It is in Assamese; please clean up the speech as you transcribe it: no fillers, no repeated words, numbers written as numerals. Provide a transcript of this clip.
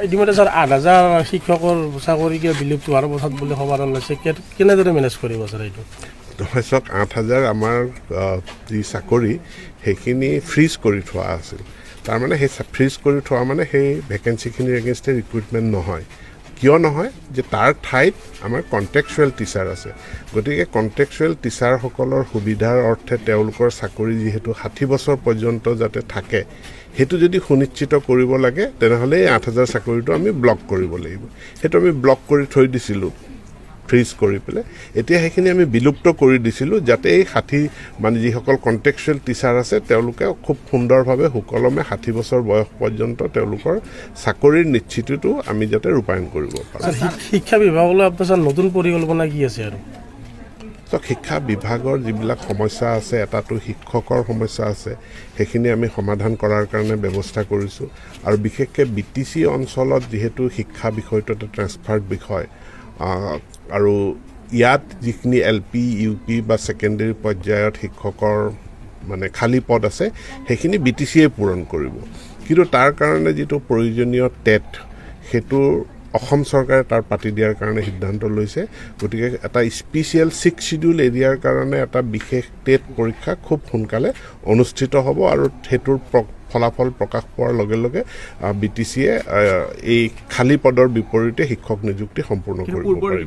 ইতিমধ্যে স্যাৰ 8,000 শিক্ষকৰ চাকৰি কিয় বিলুপ্ত হোৱাৰ পথত বুলি খবৰ ওলাইছে কেনেদৰে মেনেজ কৰিব স্যাৰ এইটো নহয় চাওক 8,000 আমাৰ যি চাকৰি সেইখিনি ফ্ৰিজ কৰি থোৱা আছিল তাৰমানে সেই ফ্ৰিজ কৰি থোৱা মানে সেই ভেকেঞ্চিখিনিৰ এগেইনষ্টে ৰিক্ৰুইটমেণ্ট নহয় কিয় নহয় যে তাৰ ঠাইত আমাৰ কণ্টেক্সুৱেল টিচাৰ আছে গতিকে কণ্টেক্সুৱেল টিচাৰসকলৰ সুবিধাৰ অৰ্থে তেওঁলোকৰ চাকৰি যিহেতু 60 বছৰ পৰ্যন্ত যাতে থাকে সেইটো যদি সুনিশ্চিত কৰিব লাগে তেনেহ'লে 8,000 চাকৰিটো আমি ব্লক কৰিব লাগিব সেইটো আমি ব্লক কৰি থৈ দিছিলোঁ ফ্ৰিজ কৰি পেলাই এতিয়া সেইখিনি আমি বিলুপ্ত কৰি দিছিলোঁ যাতে এই 60 মানে যিসকল কণ্টেক্সুৱেল টিচাৰ আছে তেওঁলোকে খুব সুন্দৰভাৱে সুকলমে 60 বছৰ বয়স পৰ্যন্ত তেওঁলোকৰ চাকৰিৰ নিশ্চিতটো আমি যাতে ৰূপায়ণ কৰিব পাৰোঁ শিক্ষা বিভাগলৈ আপোনাৰ নতুন পৰিকল্পনা কি আছে আৰু শিক্ষা বিভাগৰ যিবিলাক সমস্যা আছে এটাটো শিক্ষকৰ সমস্যা আছে সেইখিনি আমি সমাধান কৰাৰ কাৰণে ব্যৱস্থা কৰিছোঁ আৰু বিশেষকৈ BTC অঞ্চলত যিহেতু শিক্ষা বিষয়টো এটা ট্ৰেন্সফাৰ্ড বিষয় আৰু ইয়াত যিখিনি LP UP বা ছেকেণ্ডেৰী পৰ্যায়ত শিক্ষকৰ মানে খালী পদ আছে সেইখিনি BTCয়ে পূৰণ কৰিব কিন্তু তাৰ কাৰণে যিটো প্ৰয়োজনীয় টেট সেইটো অসম চৰকাৰে তাৰ পাতি দিয়াৰ কাৰণে সিদ্ধান্ত লৈছে গতিকে এটা স্পেচিয়েল 6 শিডিউল এৰিয়াৰ কাৰণে এটা বিশেষ টেট পৰীক্ষা খুব সোনকালে অনুষ্ঠিত হ'ব আৰু হেতুৰ ফলাফল প্ৰকাশ পোৱাৰ লগে লগে BTCয়ে এই খালী পদৰ বিপৰীতে শিক্ষক নিযুক্তি সম্পূৰ্ণ কৰিব পাৰিব